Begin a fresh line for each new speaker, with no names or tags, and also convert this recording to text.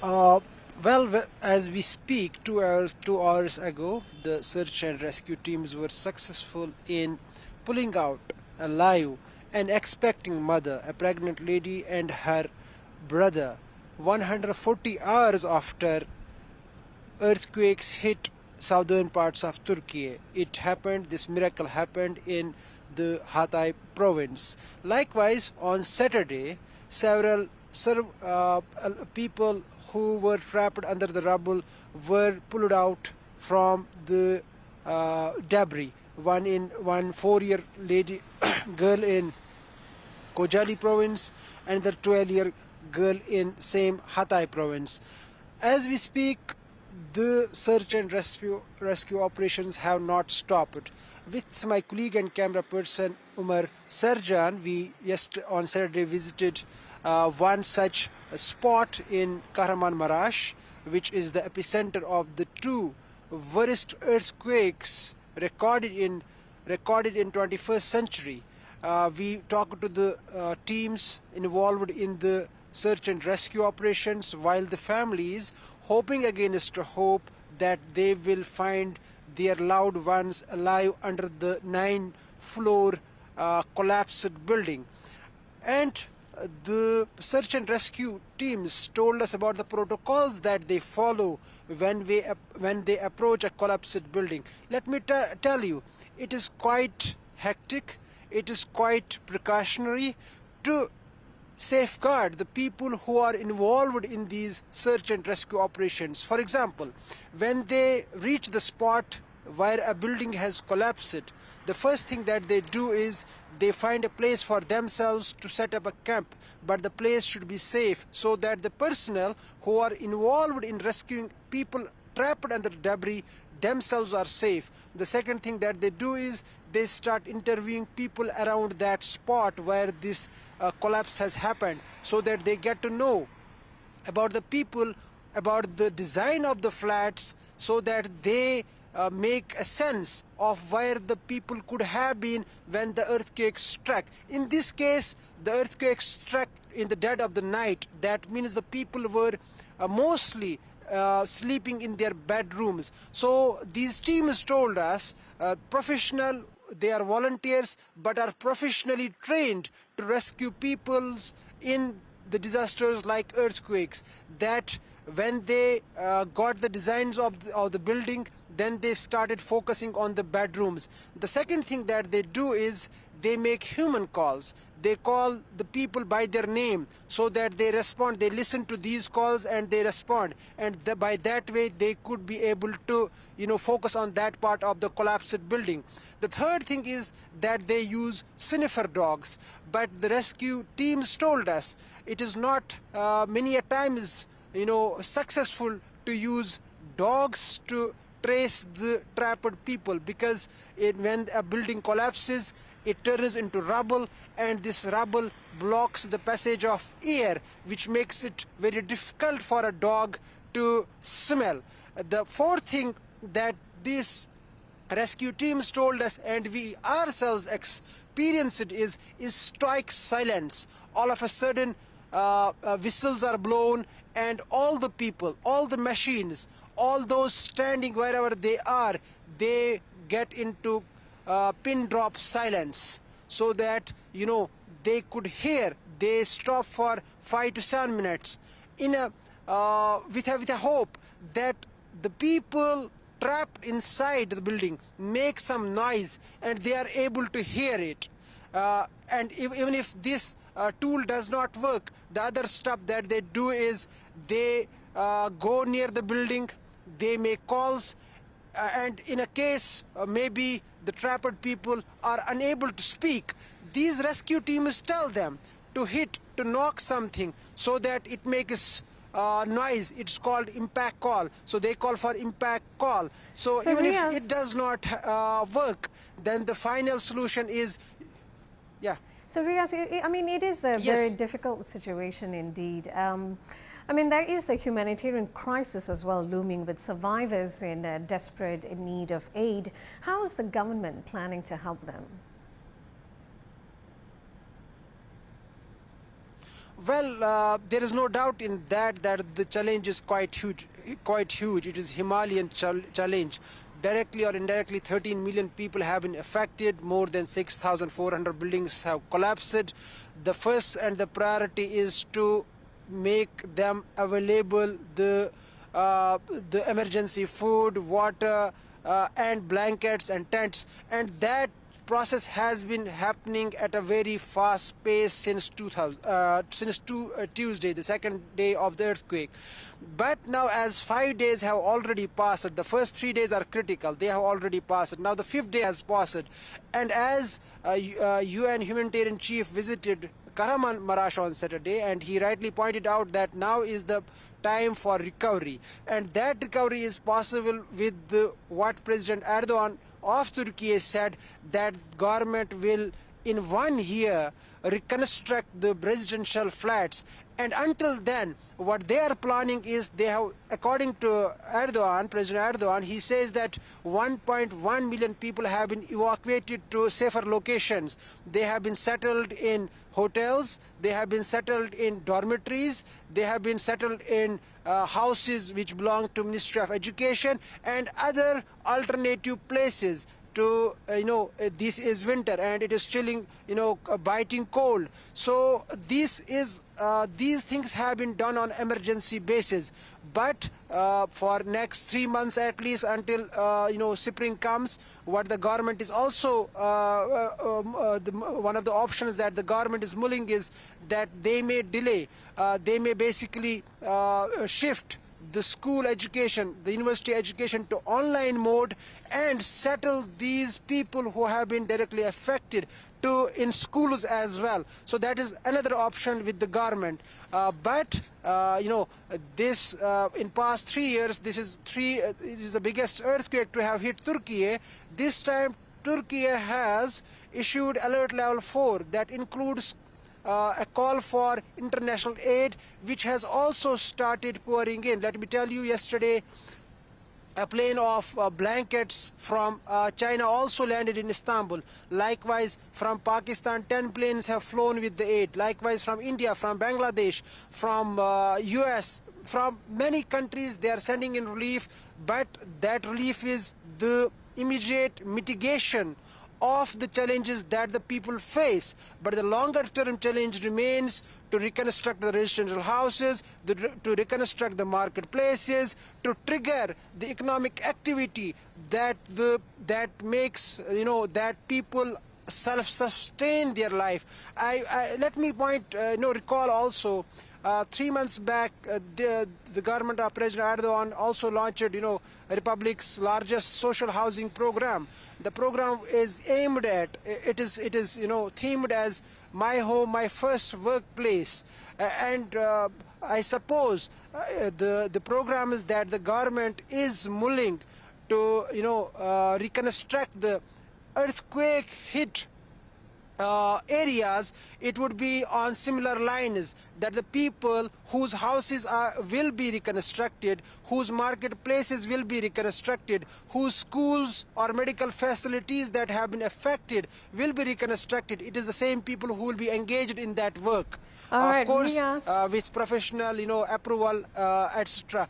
Uh, as we speak, 2 hours ago, the search and rescue teams were successful in pulling out alive an expecting mother, a pregnant lady, and her brother. 140 hours after earthquakes hit southern parts of Turkey. This miracle happened in the Hatay province. Likewise, on Saturday, several people who were trapped under the rubble were pulled out from the debris. One 4-year lady girl in Kojali province and the 12-year girl in same Hatay province. As we speak, the search and rescue operations have not stopped. With my colleague and camera person Umar Serjan, we on Saturday visited one such spot in Kahramanmaras, which is the epicenter of the two worst earthquakes recorded in 21st century. We talked to the teams involved in the search and rescue operations, while the families hoping against hope that they will find their loved ones alive under the 9-floor collapsed building. And the search and rescue teams told us about the protocols that they follow when they approach a collapsed building. Let me tell you, it is quite hectic, it is quite precautionary to safeguard the people who are involved in these search and rescue operations. For example, when they reach the spot where a building has collapsed, the first thing that they do is they find a place for themselves to set up a camp, but the place should be safe so that the personnel who are involved in rescuing people trapped under debris themselves are safe. The second thing that they do is they start interviewing people around that spot where this collapse has happened, so that they get to know about the people, about the design of the flats, so that they make a sense of where the people could have been when the earthquake struck. In this case, the earthquake struck in the dead of the night. That means the people were mostly sleeping in their bedrooms. So these teams told us, they are volunteers but are professionally trained to rescue peoples in the disasters like earthquakes, that when they got the designs of the building, then they started focusing on the bedrooms. The second thing that they do is they make human calls. They call the people by their name so that they respond. They listen to these calls and they respond, and by that way they could be able to focus on that part of the collapsed building. The third thing is that they use sniffer dogs, but the rescue teams told us it is not many a times successful to use dogs to trace the trapped people, because when a building collapses, it turns into rubble, and this rubble blocks the passage of air, which makes it very difficult for a dog to smell. The fourth thing that these rescue teams told us, and we ourselves experienced it, is stoic silence. All of a sudden whistles are blown, and all the people, all the machines, all those standing wherever they are, they get into pin drop silence, so that they could hear. They stop for 5 to 7 minutes in a with a hope that the people trapped inside the building make some noise and they are able to hear it. And even if this tool does not work, the other stuff that they do is they go near the building, they make calls, and in a case maybe the trapped people are unable to speak, these rescue teams tell them to knock something so that it makes noise. It's called impact call, so they call for impact call. So even if it does not work, then the final solution is
So Riyaz, I mean, it is a very difficult situation indeed. I mean, there is a humanitarian crisis as well looming, with survivors in desperate need of aid. How is the government planning to help them?
Well, there is no doubt in that the challenge is quite huge. It is Himalayan challenge. Directly or indirectly, 13 million people have been affected. More than 6,400 buildings have collapsed. The first and the priority is to make them available the emergency food, water, and blankets and tents, and that process has been happening at a very fast pace since Tuesday, the second day of the earthquake. But now, as 5 days have already passed, the first 3 days are critical, they have already passed. Now the 5th day has passed, and as UN humanitarian chief visited Kahramanmaras on Saturday, and he rightly pointed out that now is the time for recovery, and that recovery is possible with what President Erdogan of Turkey said, that government will in 1 year reconstruct the residential flats. And until then, what they are planning is, they have, according to Erdogan, President Erdogan, he says that 1.1 million people have been evacuated to safer locations. They have been settled in hotels, they have been settled in dormitories, they have been settled in houses which belong to Ministry of Education and other alternative places. To this is winter and it is chilling, biting cold. So these things have been done on emergency basis. But for next 3 months at least, until spring comes, what the government is also one of the options that the government is mulling is that they may delay, they may basically shift the school education, the university education to online mode, and settle these people who have been directly affected to in schools as well. So that is another option with the government. But this in past 3 years, this is it is the biggest earthquake to have hit Turkey. This time Turkey has issued alert level 4 that includes a call for international aid, which has also started pouring in. Let me tell you, yesterday a plane of blankets from China also landed in Istanbul. Likewise, from Pakistan, 10 planes have flown with the aid. Likewise, from India, from Bangladesh, from US, from many countries, they are sending in relief. But that relief is the immediate mitigation of the challenges that the people face. But the longer term challenge remains to reconstruct the residential houses, to reconstruct the marketplaces, to trigger the economic activity that makes that people self-sustain their life. Let me recall also 3 months back, the government of President Erdogan also launched, Republic's largest social housing program. The program is aimed at, it is themed as my home, my first workplace. And I suppose the program is that the government is mulling to, reconstruct the earthquake hit areas. It would be on similar lines, that the people whose houses will be reconstructed, whose marketplaces will be reconstructed, whose schools or medical facilities that have been affected will be reconstructed. It is the same people who will be engaged in that work. Of course, with professional, approval, etc.